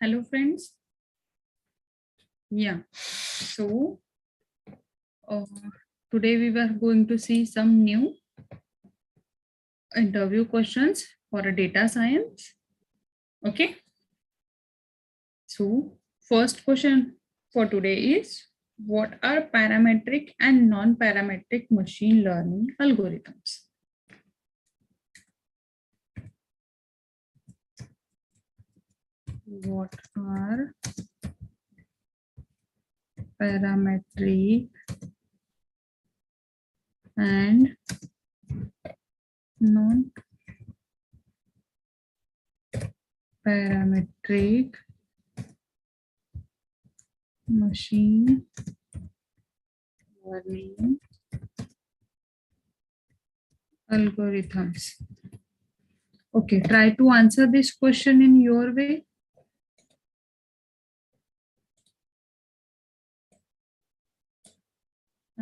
Hello, friends. Yeah. So today we were going to see some new interview questions for a data science. Okay. So first question for today is, what are parametric and non-parametric machine learning algorithms? What are parametric and non-parametric machine learning algorithms? Okay, try to answer this question in your way.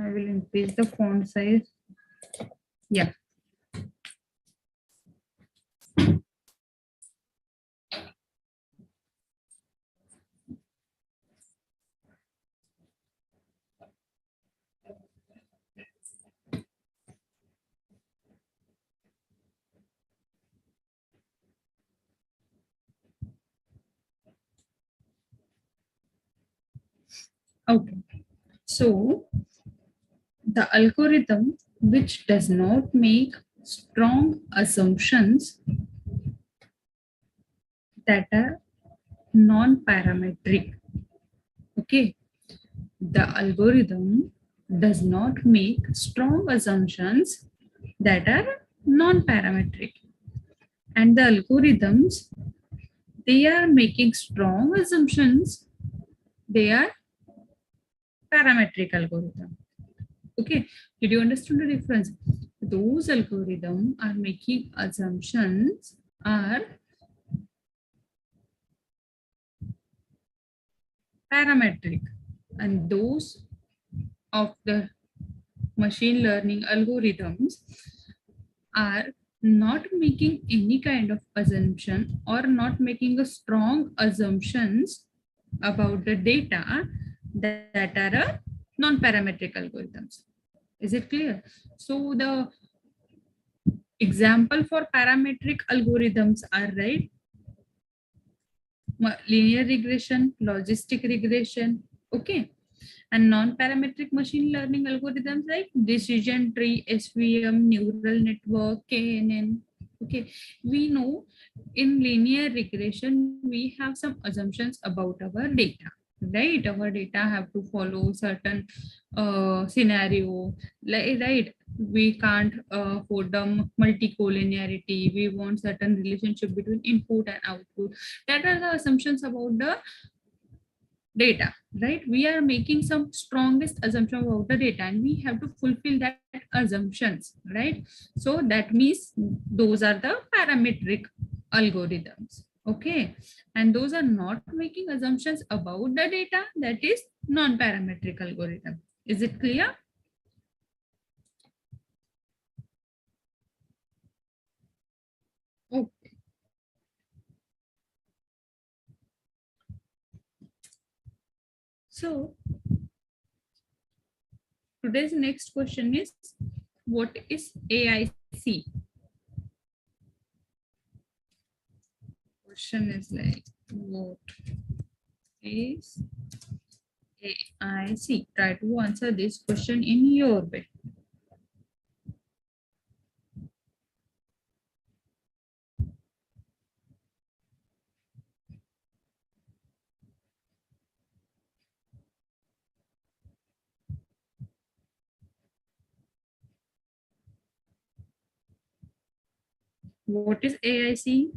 I will increase the font size. Yeah. Okay. So the algorithm which does not make strong assumptions that are non-parametric. Okay. The algorithm does not make strong assumptions that are non-parametric. And the algorithms, they are making strong assumptions. They are parametric algorithm. Okay, did you understand the difference? Those algorithms are making assumptions are parametric, and those of the machine learning algorithms are not making any kind of assumption or not making a strong assumptions about the data that are a non-parametric algorithms. Is it clear? So the example for parametric algorithms are, right, linear regression, logistic regression, okay, and non-parametric machine learning algorithms like decision tree, SVM, neural network, KNN. Okay, we know in linear regression we have some assumptions about our data, right? Our data have to follow certain scenario, like, right? We can't afford the multicollinearity. We want certain relationship between input and output. That are the assumptions about the data, right? We are making some strongest assumption about the data and we have to fulfill that assumptions, right? So that means those are the parametric algorithms. Okay, and those are not making assumptions about the data, that is non-parametric algorithm. Is it clear? Okay. So today's next question is, what is AIC? Question is like, what is AIC? Try to answer this question in your way. What is AIC?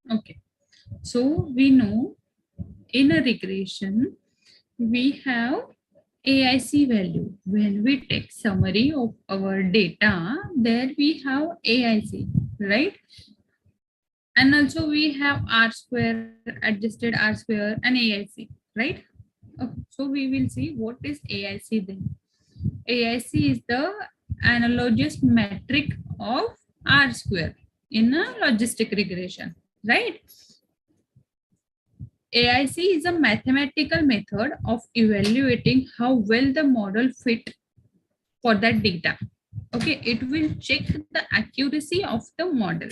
Okay, so we know in a regression, we have AIC value. When we take summary of our data, there we have AIC, right? And also we have R square, adjusted R square, and AIC, right? Okay, so we will see what is AIC then. AIC is the analogous metric of R square in a logistic regression, right? AIC is a mathematical method of evaluating how well the model fit for that data. Okay, it will check the accuracy of the model.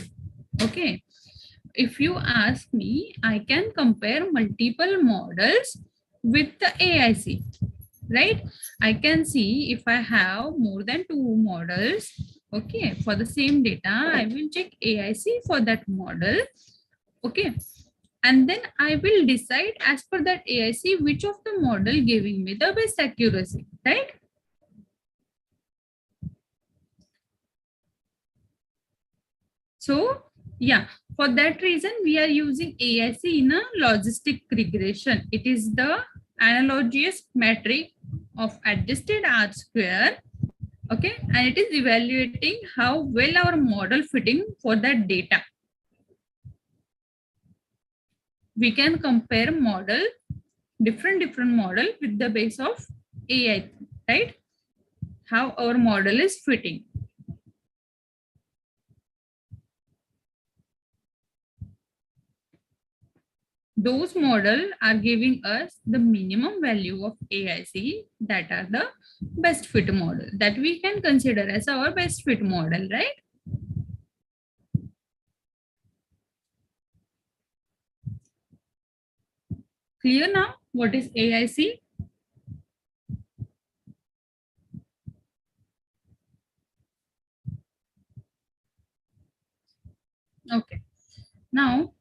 Okay, if you ask me, I can compare multiple models with the AIC, right? I can see if I have more than two models, okay, for the same data, I will check AIC for that model, okay, and then I will decide as per that AIC which of the model giving me the best accuracy, right? So yeah, for that reason we are using AIC in a logistic regression. It is the analogous metric of adjusted R square, okay, and it is evaluating how well our model fitting for that data. We can compare model, different model with the base of AI, right? How our model is fitting. Those model are giving us the minimum value of AIC that are the best fit model that we can consider as our best fit model, right? Clear now what is AIC? Okay. Now,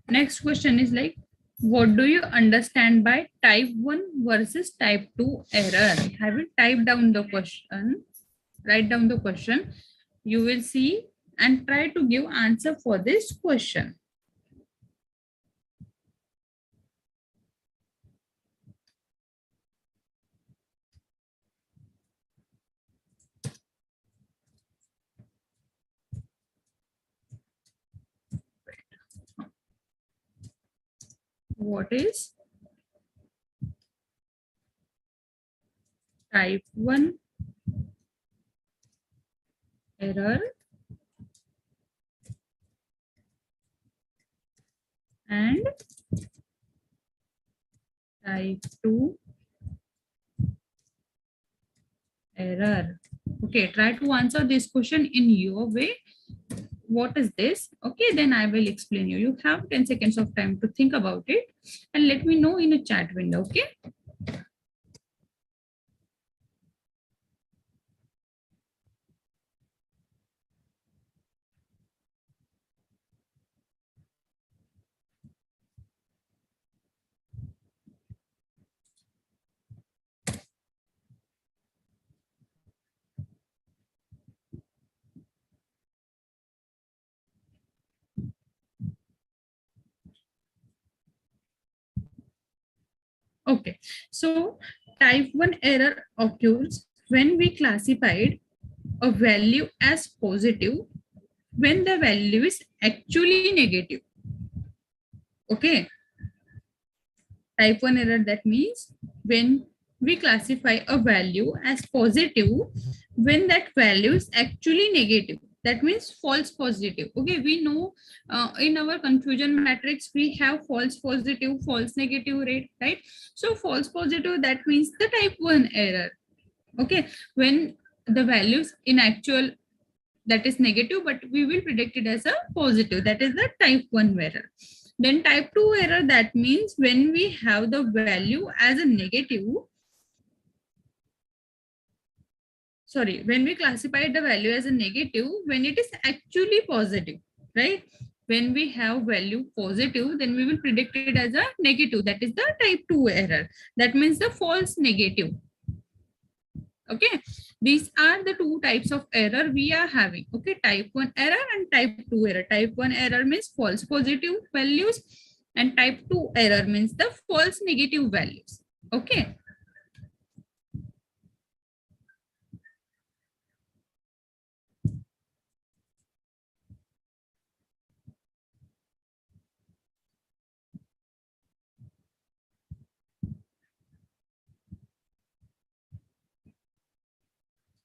next question is like, what do you understand by type 1 versus type 2 error? I will type down the question, write down the question. You will see and try to give answer for this question. What is type 1 error and type 2 error? Okay, try to answer this question in your way. What is this? Okay, then I will explain you. You have 10 seconds of time to think about it and let me know in a chat window, okay? Okay, so type 1 error occurs when we classified a value as positive when the value is actually negative. Okay, type 1 error, that means when we classify a value as positive when that value is actually negative, that means false positive. Okay, we know in our confusion matrix we have false positive, false negative rate, right? So false positive, that means the type 1 error. Okay, when the values in actual that is negative but we will predict it as a positive, that is the type 1 error. Then type 2 error, that means when we have the value as a negative, sorry, when we classify the value as a negative when it is actually positive, right? When we have value positive then we will predict it as a negative, that is the type 2 error. That means the false negative. Okay, these are the two types of error we are having. Okay, type 1 error and type 2 error. Type 1 error means false positive values and type 2 error means the false negative values. Okay,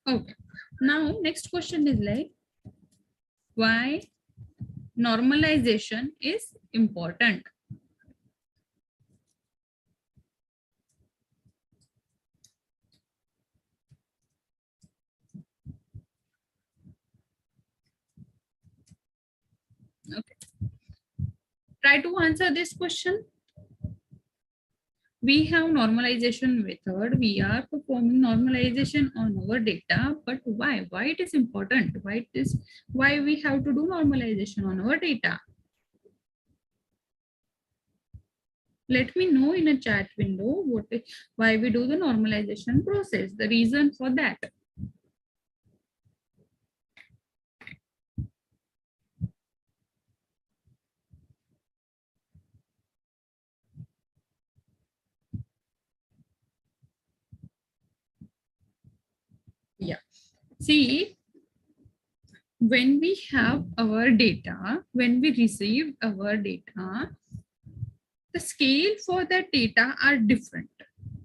Okay. Now, next question is like, why normalization is important? Okay. Try to answer this question. We have normalization method. We are performing normalization on our data, but why it is important? Why we have to do normalization on our data? Let me know in a chat window why we do the normalization process, the reason for that. Yeah, see, when we have our data, when we receive our data, the scale for that data are different.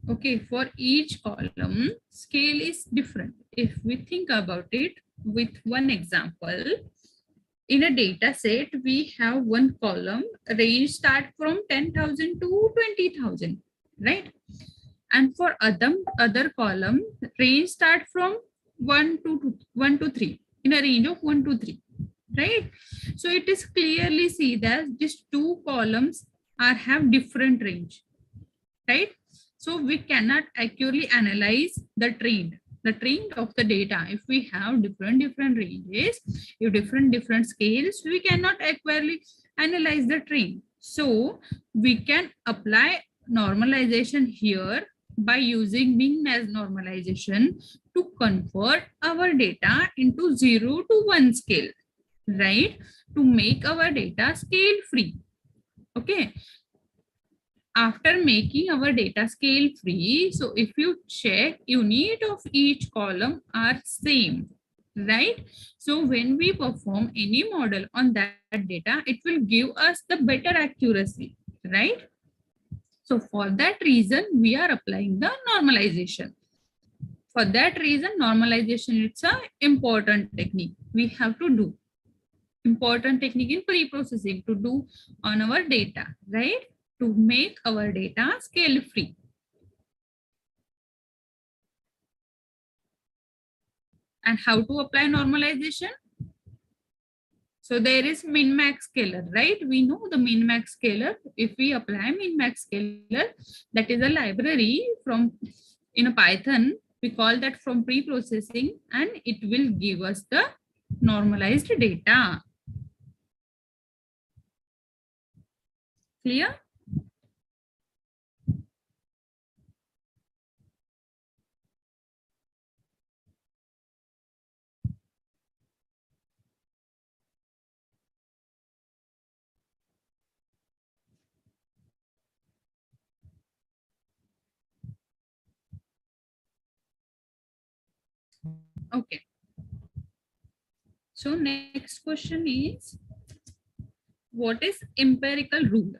Okay, for each column, scale is different. If we think about it with one example, in a data set, we have one column, range start from 10,000 to 20,000, right? And for other column, range start from 1 to 3, in a range of 1 to 3, right? So it is clearly see that these two columns are have different range, right? So we cannot accurately analyze the trend of the data. If we have different ranges, if different scales, we cannot accurately analyze the trend. So we can apply normalization here by using mean as normalization to convert our data into 0 to 1 scale, right? To make our data scale free. Okay, after making our data scale free, so if you check, unit of each column are same, right? So when we perform any model on that data, it will give us the better accuracy, right? So for that reason, we are applying the normalization. For that reason, normalization, it's a important technique we have to do. Important technique in pre-processing to do on our data, right? To make our data scale free. And how to apply normalization? So there is min-max scalar, right? We know the min-max scalar. If we apply min-max scalar, that is a library from in a Python. We call that from pre-processing, and it will give us the normalized data. Clear? Okay. So next question is, what is empirical rule?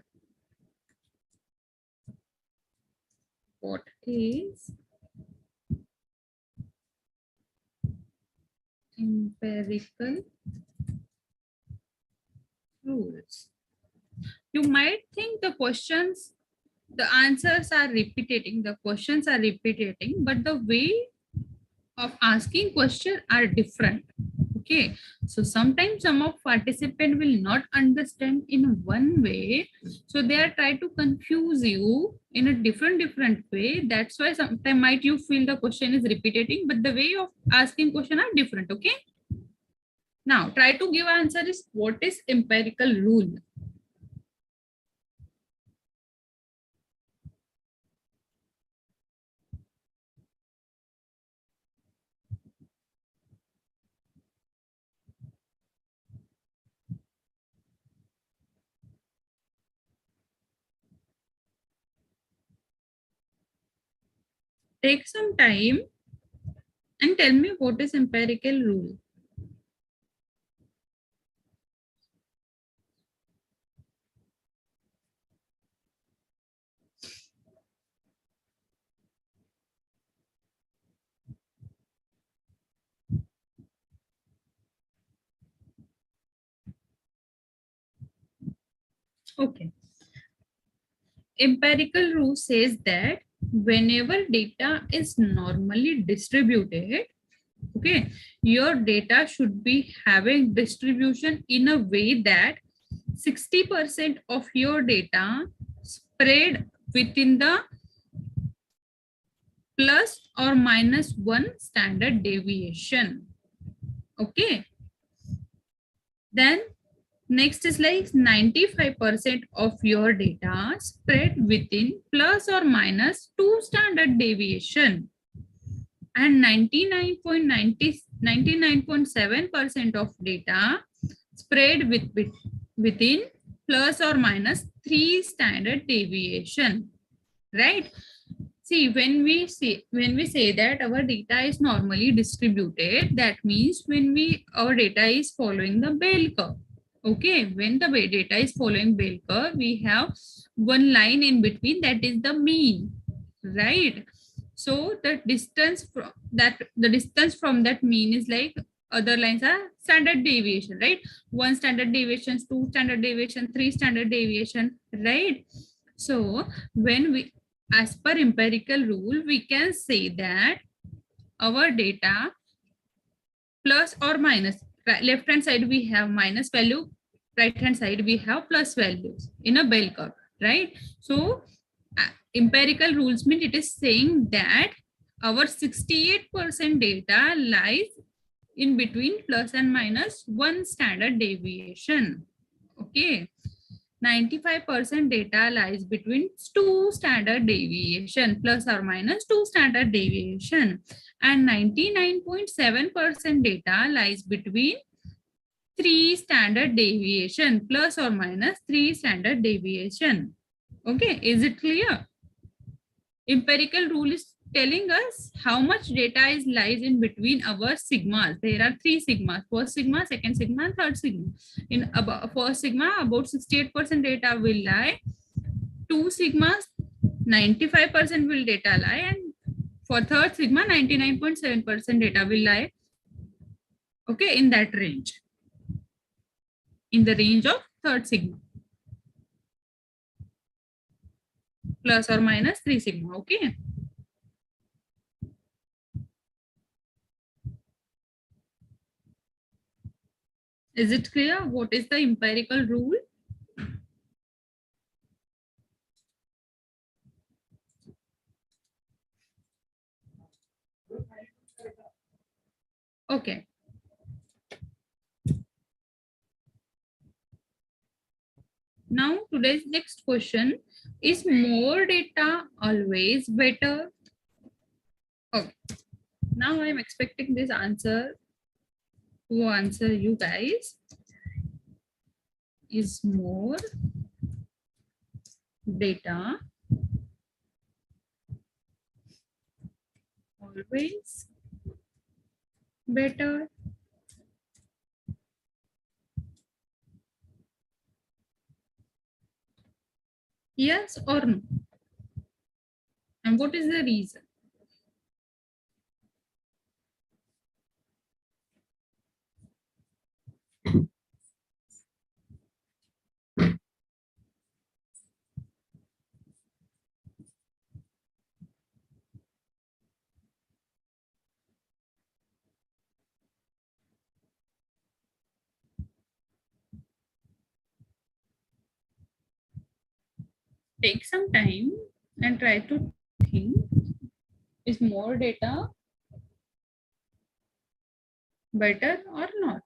What is empirical rules? You might think the answers are repeating, the questions are repeating, but the way of asking question are different. Okay, so sometimes some of participant will not understand in one way, so they are trying to confuse you in a different way. That's why sometimes might you feel the question is repeating, but the way of asking question are different. Okay, now try to give answer is, what is empirical rule? Take some time and tell me what is empirical rule. Okay. Empirical rule says that whenever data is normally distributed, okay, your data should be having distribution in a way that 60% of your data spread within the plus or minus one standard deviation. Okay. Then next is like 95% of your data spread within plus or minus two standard deviation. And 99.7% of data spread within plus or minus three standard deviation, right? See, when we say that our data is normally distributed, that means when our data is following the bell curve. Okay, when the data is following bell curve, we have one line in between, that is the mean, right? So the distance from that mean is like, other lines are standard deviation, right? One standard deviation, two standard deviation, three standard deviation, right? So when we, as per empirical rule, we can say that our data plus or minus, left hand side we have minus value, right hand side we have plus values in a bell curve, right? So empirical rules mean it is saying that our 68% data lies in between plus and minus one standard deviation. Okay. 95% data lies between two standard deviation, plus or minus two standard deviation, and 99.7% data lies between three standard deviation, plus or minus three standard deviation. Okay, is it clear? Empirical rule is telling us how much data is lies in between our sigmas. There are three sigmas: first sigma, second sigma, and third sigma. In about first sigma, about 68% data will lie. Two sigmas, 95% will data lie, and for third sigma, 99.7% data will lie. Okay, in that range. In the range of third sigma. Plus or minus 3 sigma. Okay. Is it clear? What is the empirical rule? Okay. Now today's next question, is more data always better? Okay. Now I'm expecting this answer to answer you guys. Is more data always better? Yes or no? And what is the reason? Take some time and try to think, is more data better or not?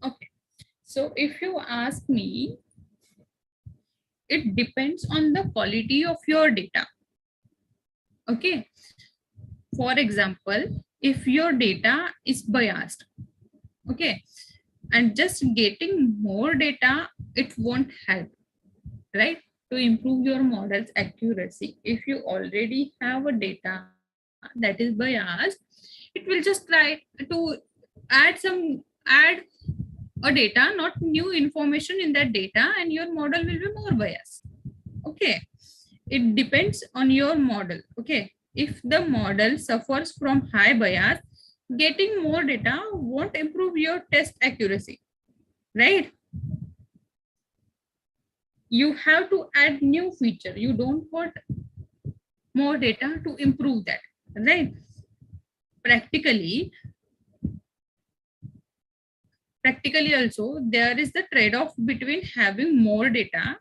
Okay. So if you ask me, it depends on the quality of your data. Okay. For example, if your data is biased, okay, and just getting more data, it won't help, right, to improve your model's accuracy. If you already have a data that is biased, it will just try to add a data, not new information in that data, and your model will be more biased. Okay, it depends on your model. Okay, if the model suffers from high bias, getting more data won't improve your test accuracy, right? You have to add new feature. You don't want more data to improve that, right? Practically also there is the trade-off between having more data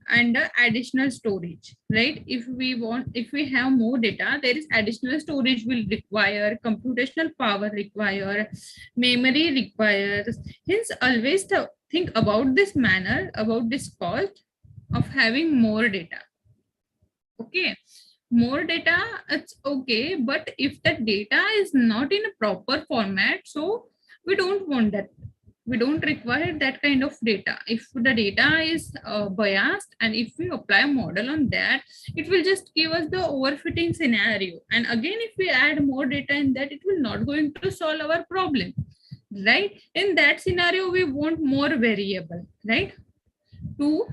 and additional storage, right? If we have more data, there is additional storage will require, computational power require, memory requires. Hence always think about this manner, about this cost of having more data. Okay, more data, it's okay, but if the data is not in a proper format, so we don't want that. We don't require that kind of data. If the data is biased, and if we apply a model on that, it will just give us the overfitting scenario. And again, if we add more data in that, it will not going to solve our problem, right? In that scenario, we want more variable, right, to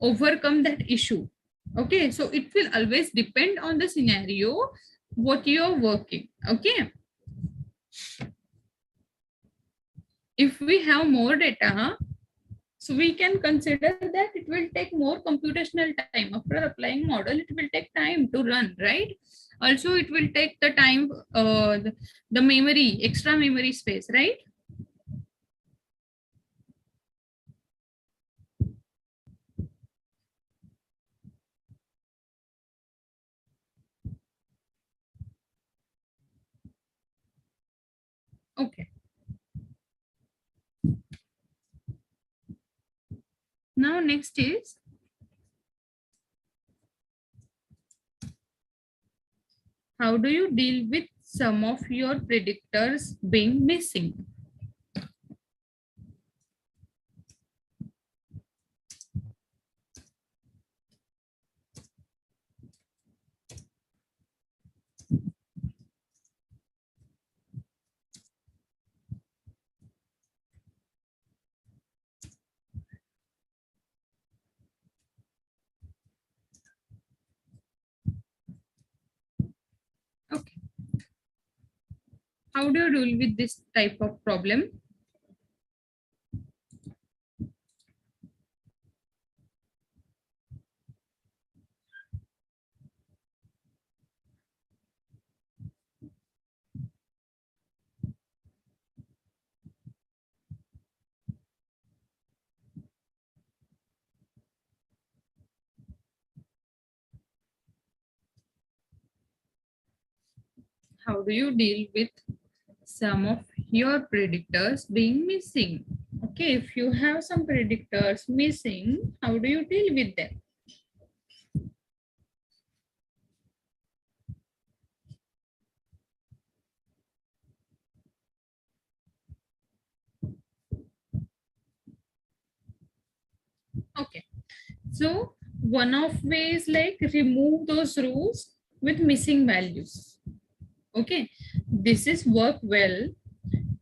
overcome that issue. Okay, so it will always depend on the scenario what you're working. Okay, if we have more data, so we can consider that it will take more computational time. After applying model, it will take time to run, right? Also, it will take the time, the memory, extra memory space, right? Okay. Now next is, how do you deal with some of your predictors being missing? Okay. How do you deal with this type of problem? How do you deal with some of your predictors being missing? Okay, if you have some predictors missing, how do you deal with them? Okay, so one of ways like remove those rows with missing values. Okay, this is work well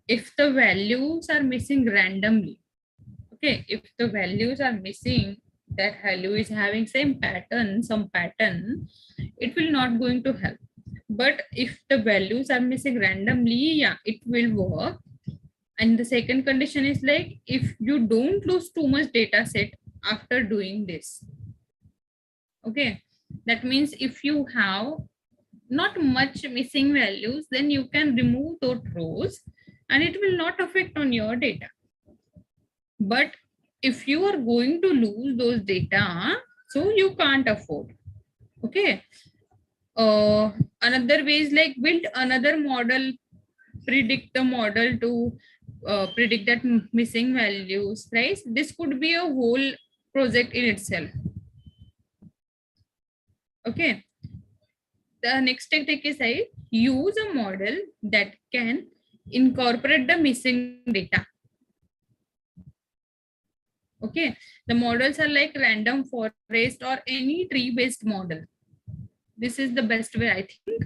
if the values are missing randomly. Okay, if the values are missing, that value is having same pattern, some pattern, it will not going to help. But if the values are missing randomly, yeah, it will work. And the second condition is like, if you don't lose too much data set after doing this. Okay, that means if you have not much missing values, then you can remove those rows and it will not affect on your data. But if you are going to lose those data, so you can't afford. Okay, another way is like build another model, predict the model to predict that missing values, right? This could be a whole project in itself. Okay, the next technique is I use a model that can incorporate the missing data. Okay, the models are like random forest or any tree based model. This is the best way, I think.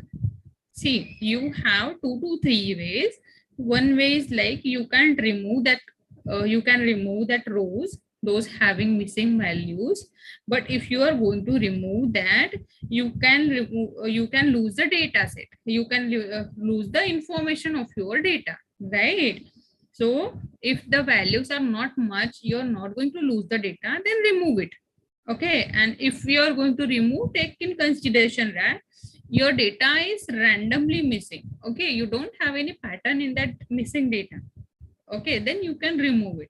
See, you have 2 to 3 ways. One way is like you can't remove that you can remove that rows, those having missing values. But if you are going to remove that, you can lose the data set, you can lose the information of your data, right? So if the values are not much, you're not going to lose the data, then remove it. Okay, and if you are going to remove, take in consideration that your data is randomly missing. Okay, you don't have any pattern in that missing data. Okay, then you can remove it.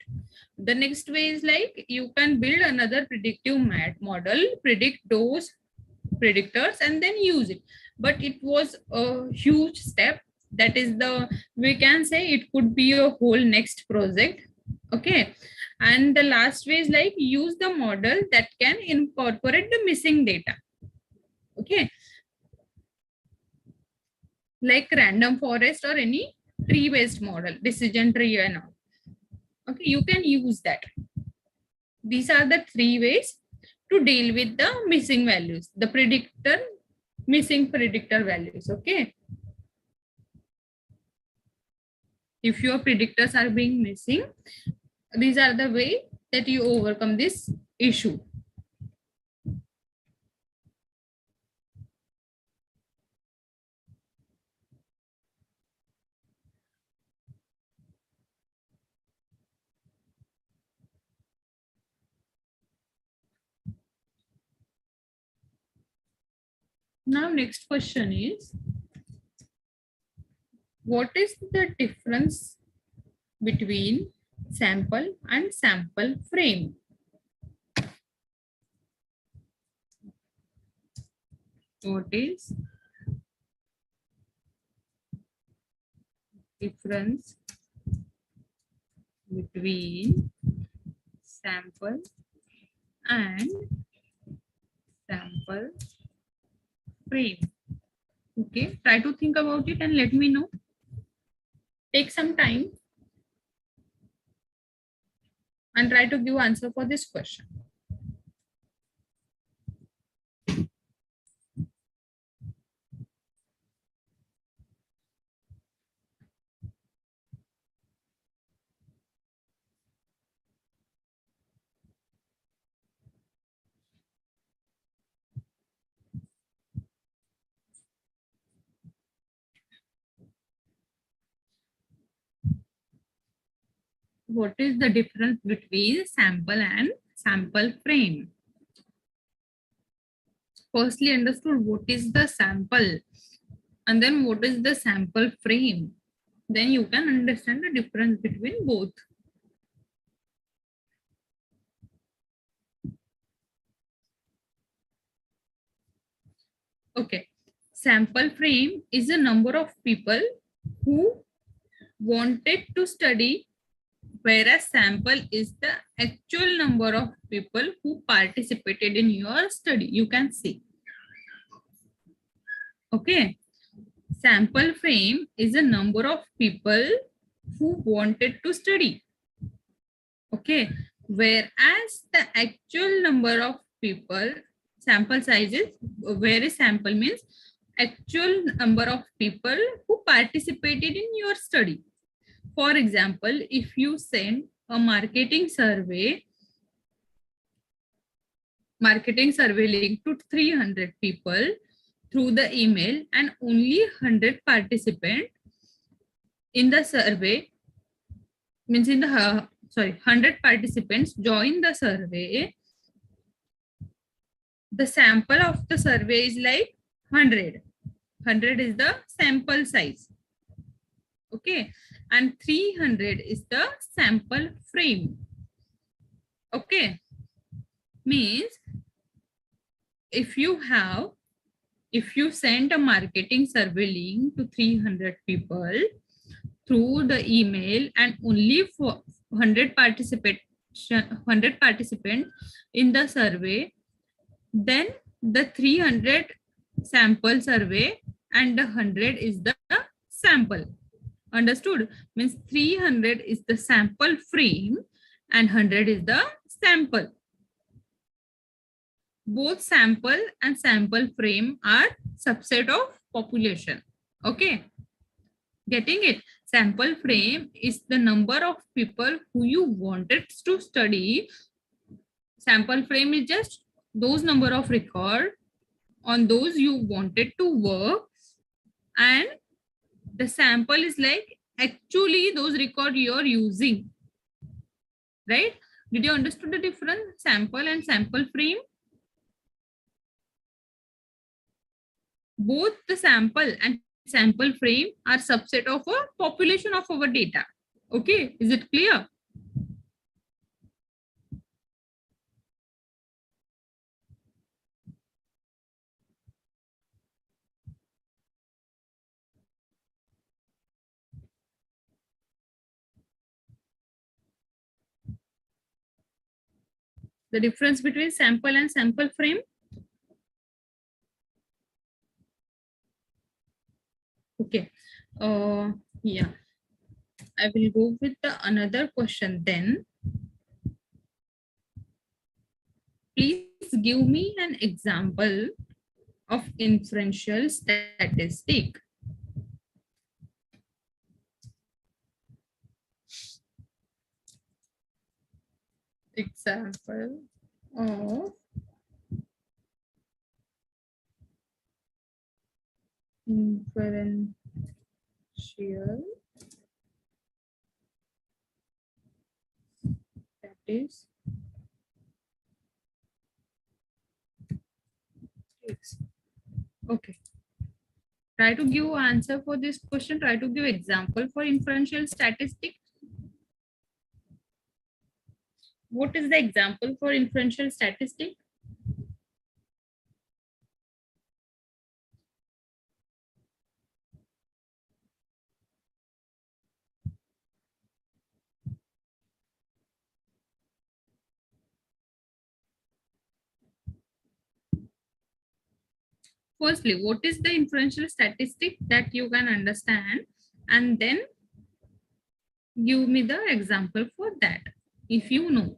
The next way is like you can build another predictive model, predict those predictors and then use it. But it was a huge step. That is the, we can say it could be a whole next project. Okay, and the last way is like use the model that can incorporate the missing data. Okay, like random forest or any tree based model, decision tree and all. Okay, you can use that. These are the three ways to deal with the missing values, the missing predictor values. Okay, if your predictors are being missing, these are the way that you overcome this issue. Now, next question is, what is the difference between sample and sample frame? What is difference between sample and sample frame? Okay, try to think about it and let me know. Take some time and try to give answer for this question. What is the difference between sample and sample frame? Firstly, understood what is the sample and then what is the sample frame. Then you can understand the difference between both. Okay, sample frame is a number of people who wanted to study, whereas sample is the actual number of people who participated in your study. You can see. Okay, sample frame is a number of people who wanted to study. Okay, whereas the actual number of people, sample sizes, where is sample means actual number of people who participated in your study. For example, if you send a marketing survey link to 300 people through the email and only 100 participants in the survey, means in the 100 participants join the survey, the sample of the survey is like 100 is the sample size. Okay, and 300 is the sample frame. Okay, means if you send a marketing survey link to 300 people through the email and only for 100 participants in the survey, then the 300 sample survey and the 100 is the sample. Understood? Means 300 is the sample frame and 100 is the sample. Both sample and sample frame are subset of population. Okay. Getting it? Sample frame is the number of people who you wanted to study. Sample frame is just those number of record on those you wanted to work, and the sample is like actually those record you're using, right? Did you understand the difference, sample and sample frame? Both the sample and sample frame are subset of a population of our data. Okay, is it clear? The difference between sample and sample frame? Okay. Yeah, I will go with the another question then. Please give me an example of inferential statistic. Example of inferential statistics. Okay. Try to give answer for this question. Try to give example for inferential statistic. What is the example for inferential statistic? Firstly, what is the inferential statistic that you can understand, and then give me the example for that. If you know,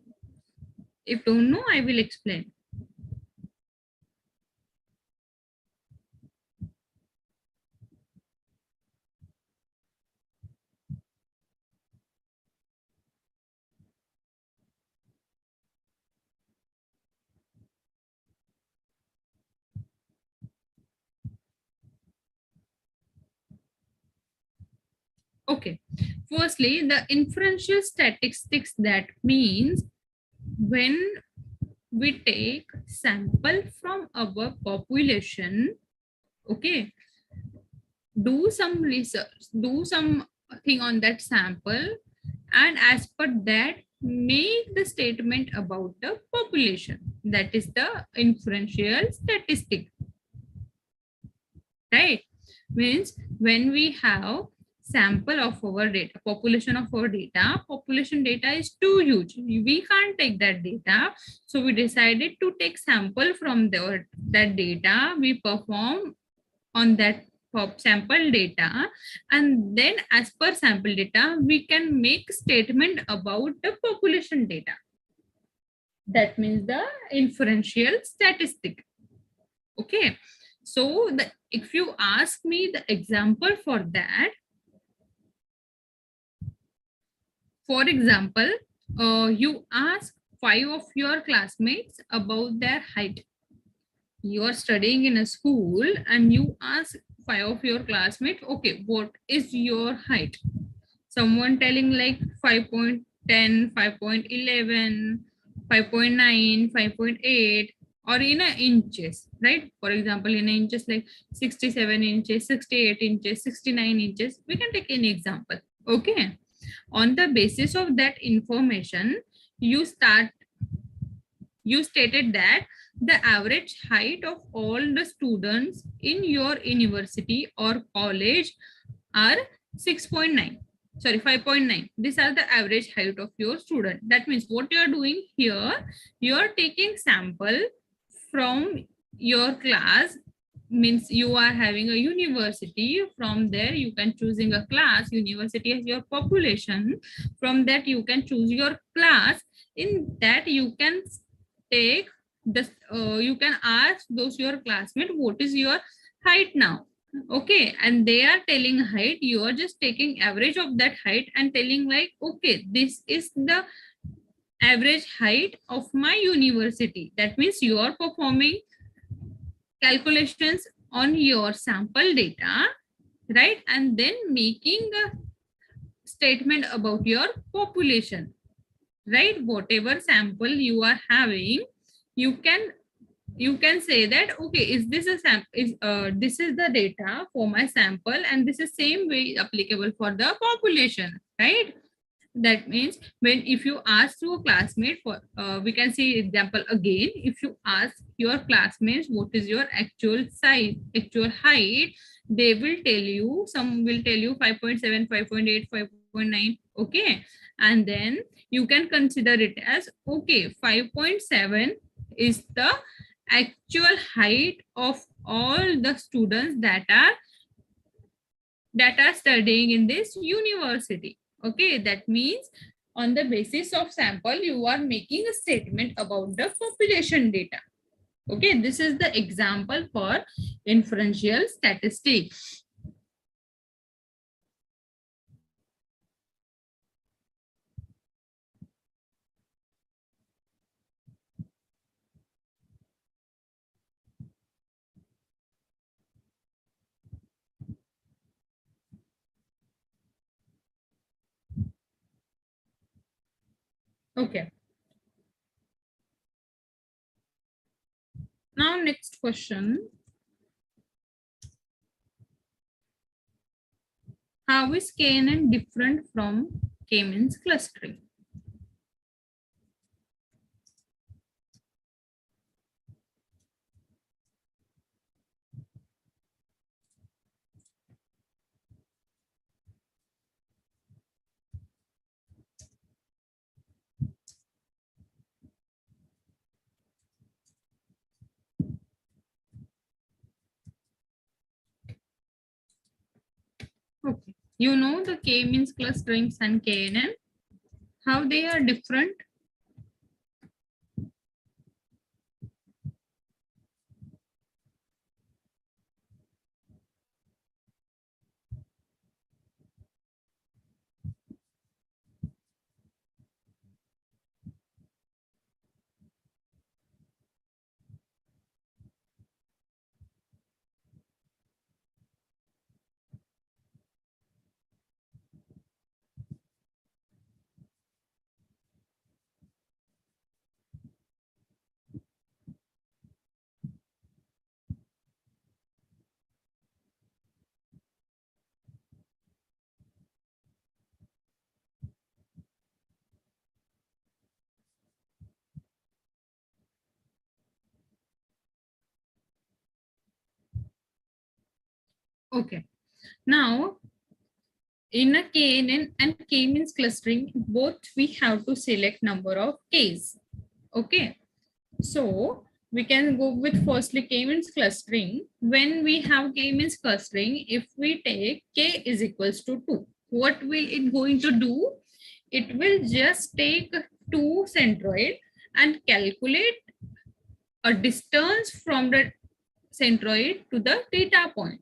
if don't know, I will explain. Okay, firstly, the inferential statistics, that means when we take sample from our population, okay, do some research, do some thing on that sample, and as per that make the statement about the population. That is the inferential statistic, right? Means when we have sample of our data, population of our data, population data is too huge, we can't take that data, so we decided to take sample from that data, we perform on that sample data, and then as per sample data we can make statement about the population data. That means the inferential statistic. Okay, so if you ask me the example for that, for example, you ask 5 of your classmates about their height. You are studying in a school and you ask 5 of your classmates, okay, what is your height? Someone telling like 5.10, 5.11, 5.9, 5.8, or in a inches, right? For example, in inches like 67 inches, 68 inches, 69 inches, we can take any example. Okay. On the basis of that information, you stated that the average height of all the students in your university or college are 6.9, sorry, 5.9. These are the average height of your student. That means what you are doing here, you are taking sample from your class, means you are having a university, from there you can choosing a class, university has your population, from that you can choose your class, in that you can take this, you can ask those your classmate what is your height now, Okay, and they are telling height, you are just taking average of that height and telling like, okay, this is the average height of my university. That means you are performing calculations on your sample data, right? And then making a statement about your population, right? Whatever sample you are having, you can say that, okay, is this a sample, is this is the data for my sample and this is same way applicable for the population, right? That means when, if you ask to a classmate for we can see example again, if you ask your classmates what is your actual size, actual height, they will tell you, some will tell you 5.7, 5.8, 5.9. Okay, and then you can consider it as, okay, 5.7 is the actual height of all the students that are studying in this university. Okay, that means on the basis of sample, you are making a statement about the population data. Okay, this is the example for inferential statistics. Okay, now next question. How is KNN different from K-means clustering? Okay, you know the K-means clusterings and KNN, how they are different? Okay, now in a KNN and K-means clustering, both we have to select number of Ks. Okay, so we can go with firstly K-means clustering. When we have K-means clustering, if we take K is equals to 2, what will it going to do? It will just take two centroid and calculate a distance from the centroid to the data point,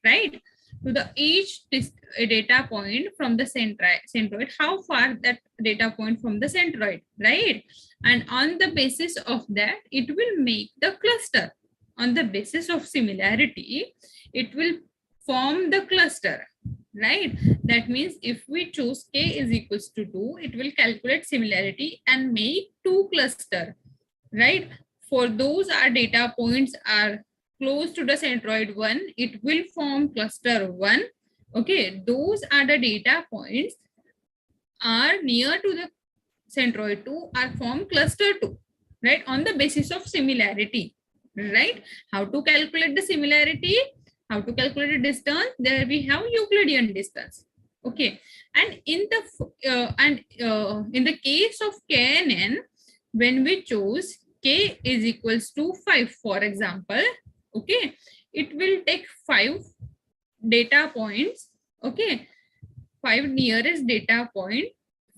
right? To the each data point from the centroid, how far that data point from the centroid, right? And on the basis of that, it will make the cluster. On the basis of similarity, it will form the cluster, right? That means if we choose K is equals to 2, it will calculate similarity and make two cluster, right? For those our data points are close to the centroid 1, it will form cluster 1. Okay, those are the data points are near to the centroid 2 are form cluster 2, right? On the basis of similarity, right? How to calculate the similarity? How to calculate the distance? There we have Euclidean distance. Okay, and in the case of KNN, when we choose K is equals to 5, for example, okay, it will take 5 data points, okay, 5 nearest data point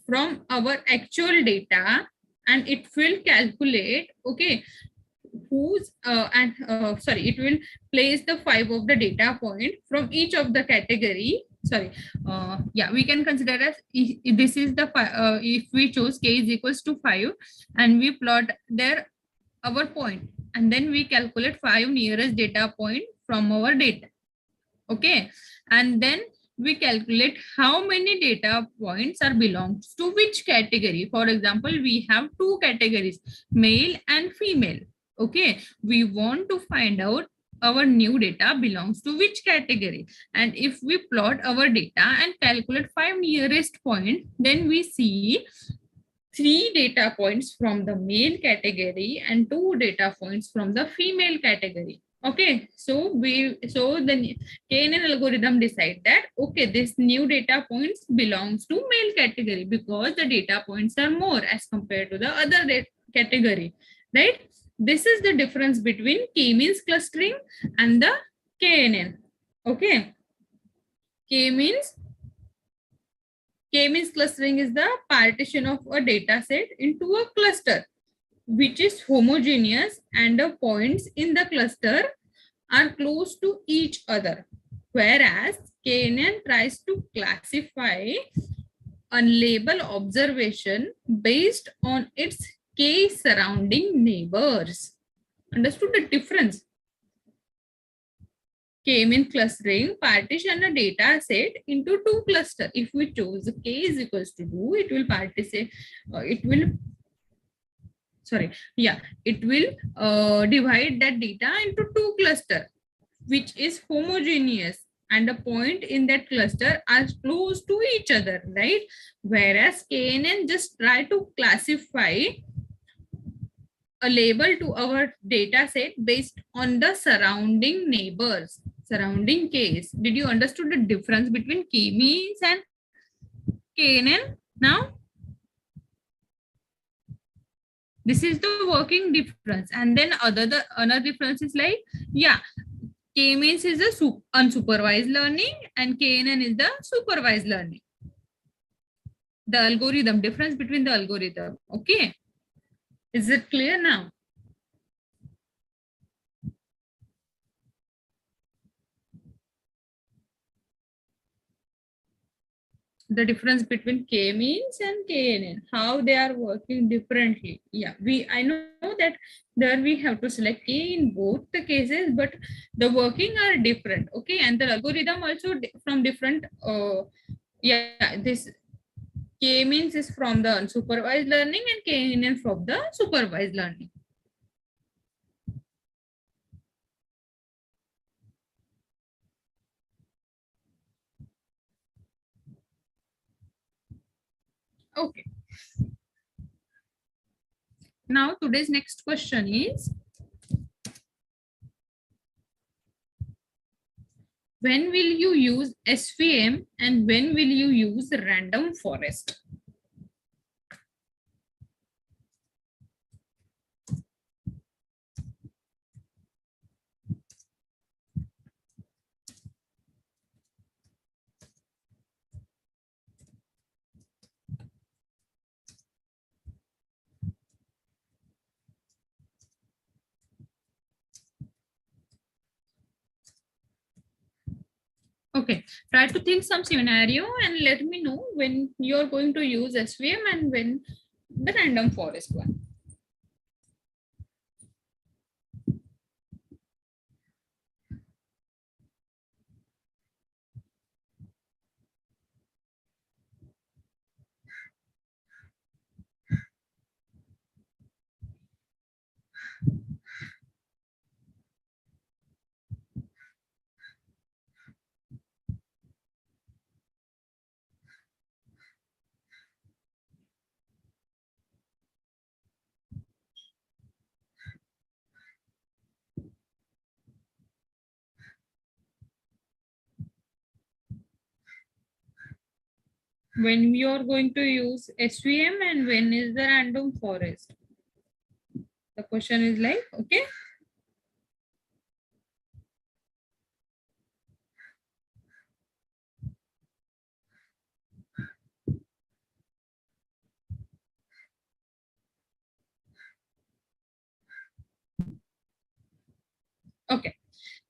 from our actual data, and it will calculate, okay, whose sorry, it will place the 5 of the data point from each of the category. Sorry, yeah, we can consider as this is the if we choose k is equals to 5 and we plot there our point, and then we calculate 5 nearest data point from our data. Okay, and then we calculate how many data points are belongs to which category. For example, we have two categories, male and female. Okay, we want to find out our new data belongs to which category, and if we plot our data and calculate 5 nearest point, then we see 3 data points from the male category and 2 data points from the female category. Okay, so the KNN algorithm decide that okay, this new data points belongs to male category because the data points are more as compared to the other category, right? This is the difference between k-means clustering and the KNN. Okay, k-means clustering is the partition of a data set into a cluster which is homogeneous and the points in the cluster are close to each other. Whereas KNN tries to classify a label observation based on its k surrounding neighbors. Understood the difference? K-means clustering partition a data set into two clusters. If we choose k is equals to 2, it will divide that data into two clusters, which is homogeneous, and the point in that cluster are close to each other, right? Whereas KNN just try to classify a label to our data set based on the surrounding neighbors, surrounding Ks. Did you understood the difference between k-means and KNN now? This is the working difference. And then another difference is like, yeah, k-means is the unsupervised learning and KNN is the supervised learning. The algorithm, difference between the algorithm. Okay. Is it clear now? The difference between k-means and KNN, how they are working differently. Yeah, I know that there we have to select k in both the cases, but the working are different. Okay, and the algorithm also from different. Yeah, this k-means is from the unsupervised learning and KNN from the supervised learning. Okay. Now today's next question is, when will you use SVM and when will you use random forest? Okay, try to think some scenario and let me know when you're going to use SVM and when the random forest one. When we are going to use SVM and when is the random forest? The question is like, okay.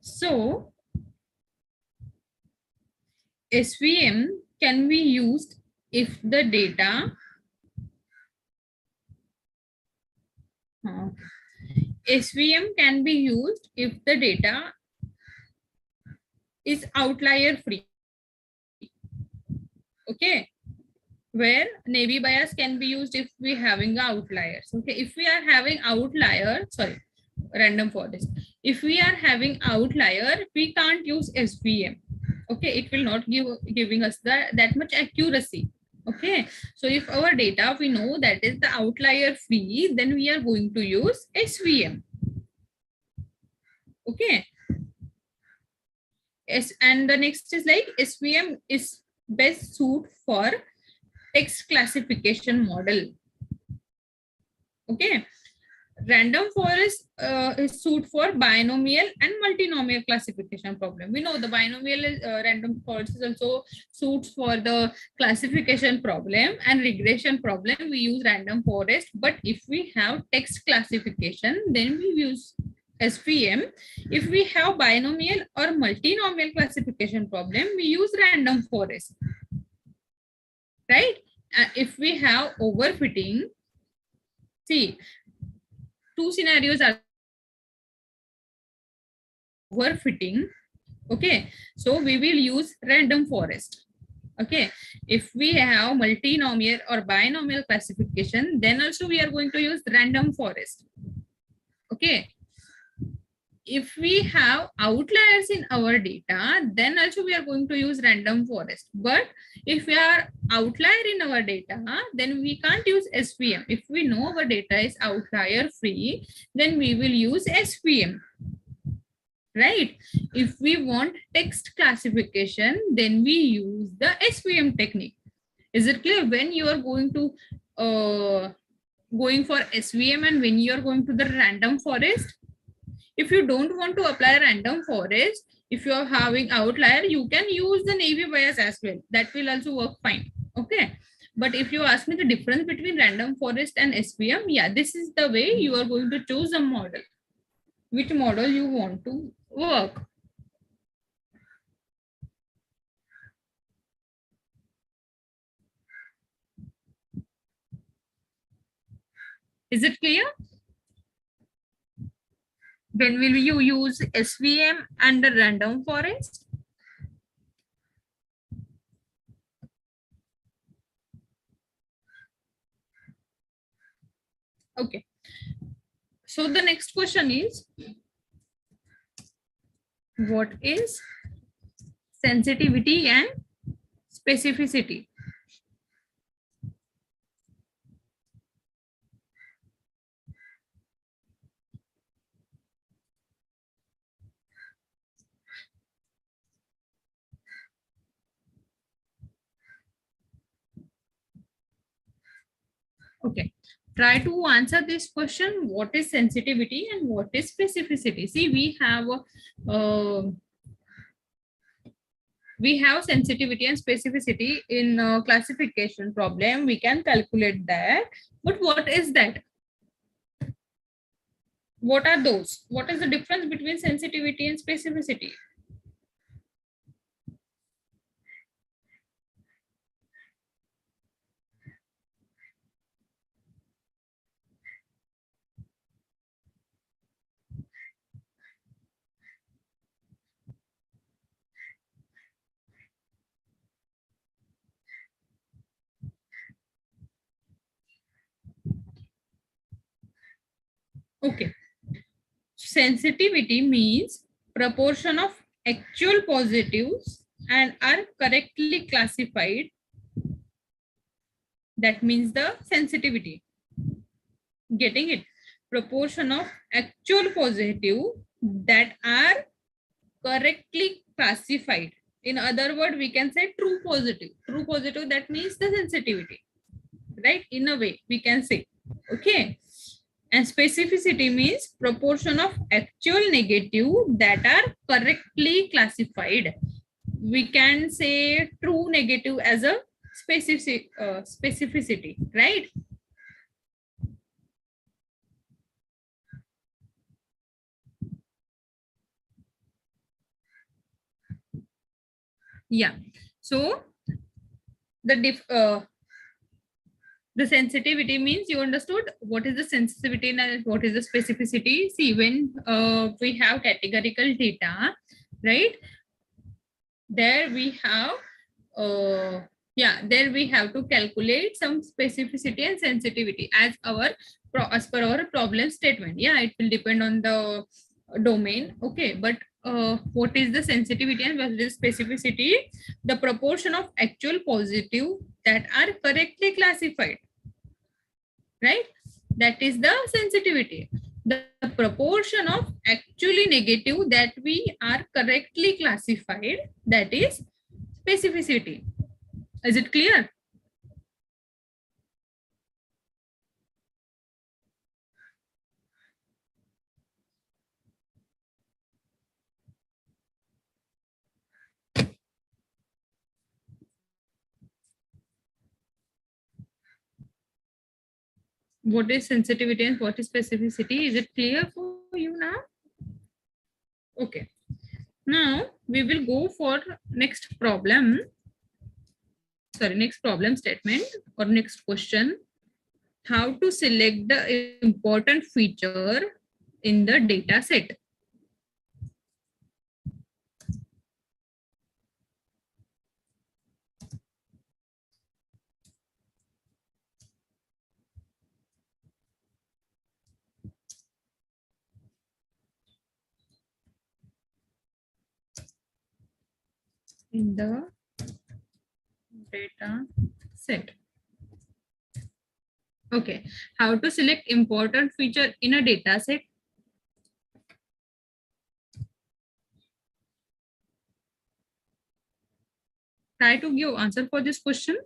So SVM can be used if the data SVM can be used if the data is outlier free. Okay, where navy bias can be used if we having outliers. Okay, if we are having outlier, sorry, random forest. If we are having outlier, we can't use SVM. Okay, it will not giving us that much accuracy. Okay, so if our data we know that is the outlier free, then we are going to use SVM. Okay, and the next is like SVM is best suit for text classification model. Okay, random forest is suit for binomial and multinomial classification problem. We know the binomial is, random forest is also suits for the classification problem and regression problem. We use random forest, but if we have text classification, then we use SVM. If we have binomial or multinomial classification problem, we use random forest, right? If we have overfitting, see, two scenarios are overfitting. Okay, so we will use random forest. Okay, if we have multinomial or binomial classification, then also we are going to use random forest. Okay, if we have outliers in our data, then also we are going to use random forest. But if we are outlier in our data, then we can't use SVM. If we know our data is outlier free, then we will use SVM. Right? If we want text classification, then we use the SVM technique. Is it clear? When you are going to going for SVM and when you are going to the random forest, if you don't want to apply random forest, if you are having outlier, you can use the navy bias as well. That will also work fine. Okay. But if you ask me the difference between random forest and SVM, yeah, this is the way you are going to choose a model. Which model you want to work. Is it clear? When will you use SVM and the random forest? Okay. So the next question is, what is sensitivity and specificity? Okay, try to answer this question. What is sensitivity and what is specificity? See, we have sensitivity and specificity in classification problem. We can calculate that. But what is that? What are those? What is the difference between sensitivity and specificity? Okay. Sensitivity means proportion of actual positives and are correctly classified. That means the sensitivity. Getting it? Proportion of actual positive that are correctly classified. In other words, we can say true positive. True positive, that means the sensitivity. Right? In a way, we can say. Okay. And specificity means proportion of actual negative that are correctly classified. We can say true negative as a specificity, right? Yeah. So the sensitivity means you understood what is the sensitivity and what is the specificity. See, when we have categorical data, right? There we have, there we have to calculate some specificity and sensitivity as per our problem statement. Yeah, it will depend on the domain. Okay, but what is the sensitivity and what is the specificity? The proportion of actual positive that are correctly classified, right? That is the sensitivity. The proportion of actually negative that we are correctly classified, that is specificity. Is it clear? What is sensitivity and what is specificity? Is it clear for you now? Okay. Now we will go for next problem. Sorry, next problem statement or next question. How to select the important feature in the data set? In the data set. Okay, how to select important feature in a data set? Try to give answer for this question.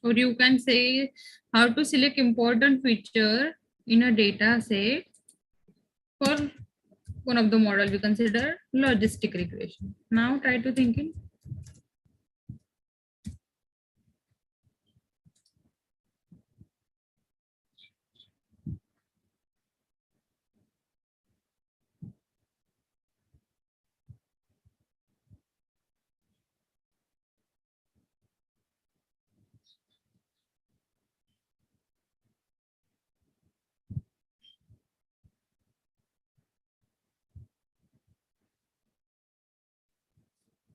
Or you can say how to select important feature in a data set. For one of the model we consider logistic regression. Now try to think in.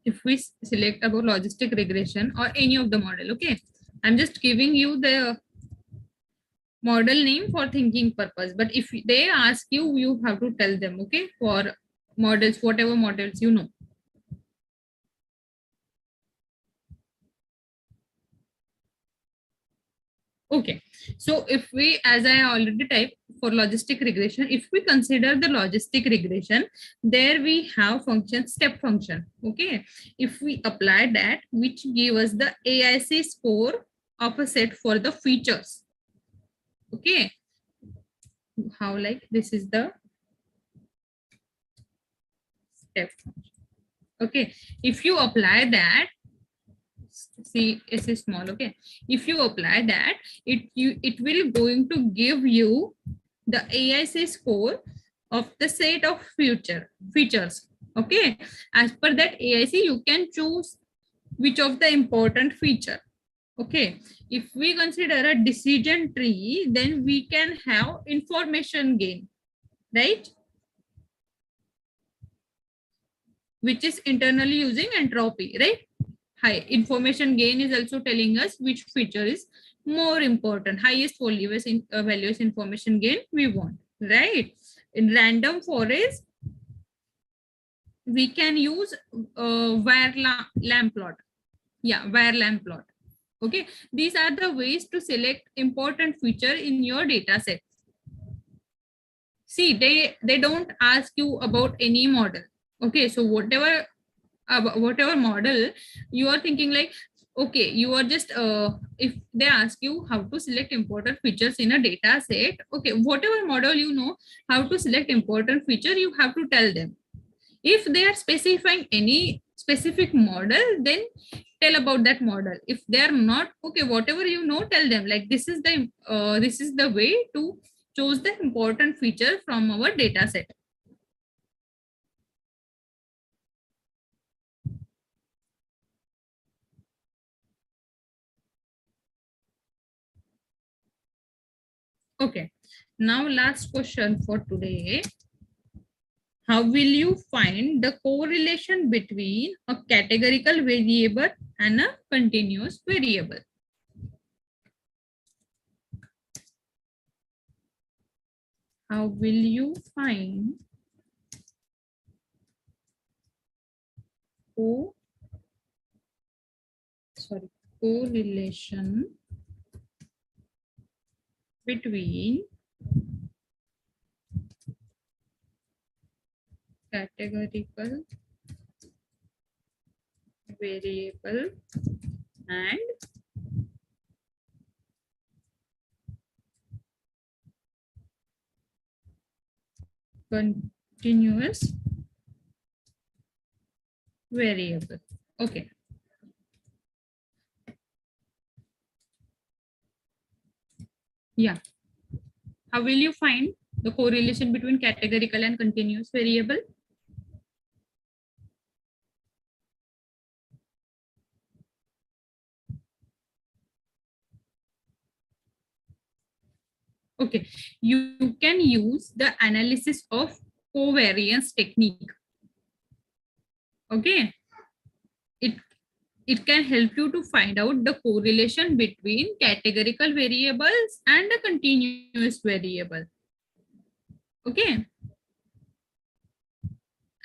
If we select about logistic regression or any of the model, okay, I'm just giving you the model name for thinking purpose, but if they ask you, you have to tell them, okay, for models, whatever models you know. Okay, so if we, as I already typed for logistic regression, if we consider the logistic regression, there we have function, step function. Okay, if we apply that, which give us the AIC score of a set for the features. Okay, how, like, this is the step function. Okay, if you apply that, see, S is small. Okay, if you apply that, it will going to give you the AIC score of the set of features. Okay, as per that AIC you can choose which of the important feature. Okay, if we consider a decision tree, then we can have information gain, right? Which is internally using entropy, right? High information gain is also telling us which feature is more important, highest values information gain we want, right? In random forest we can use lamp plot. Yeah, wire lamp plot. Okay, these are the ways to select important feature in your data set. See, they don't ask you about any model. Okay, so whatever model you are thinking, like, okay, you are just if they ask you how to select important features in a data set, okay, whatever model you know how to select important feature, you have to tell them. If they are specifying any specific model, then tell about that model. If they are not okay, whatever you know, tell them like this is the way to choose the important feature from our data set. Okay, now last question for today. How will you find the correlation between a categorical variable and a continuous variable? How will you find correlation between categorical variable and continuous variable? Okay. Yeah. How will you find the correlation between categorical and continuous variable? Okay, you can use the analysis of covariance technique. Okay, it can help you to find out the correlation between categorical variables and a continuous variable. Okay,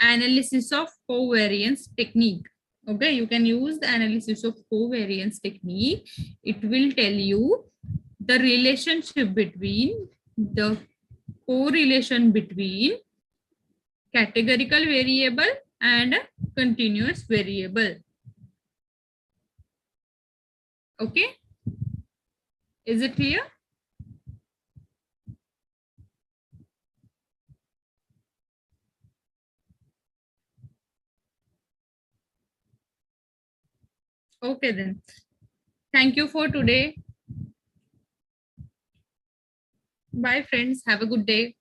analysis of covariance technique. Okay, you can use the analysis of covariance technique. It will tell you the relationship between the correlation between categorical variable and a continuous variable. Okay, is it clear? Okay then, thank you for today. Bye friends, have a good day.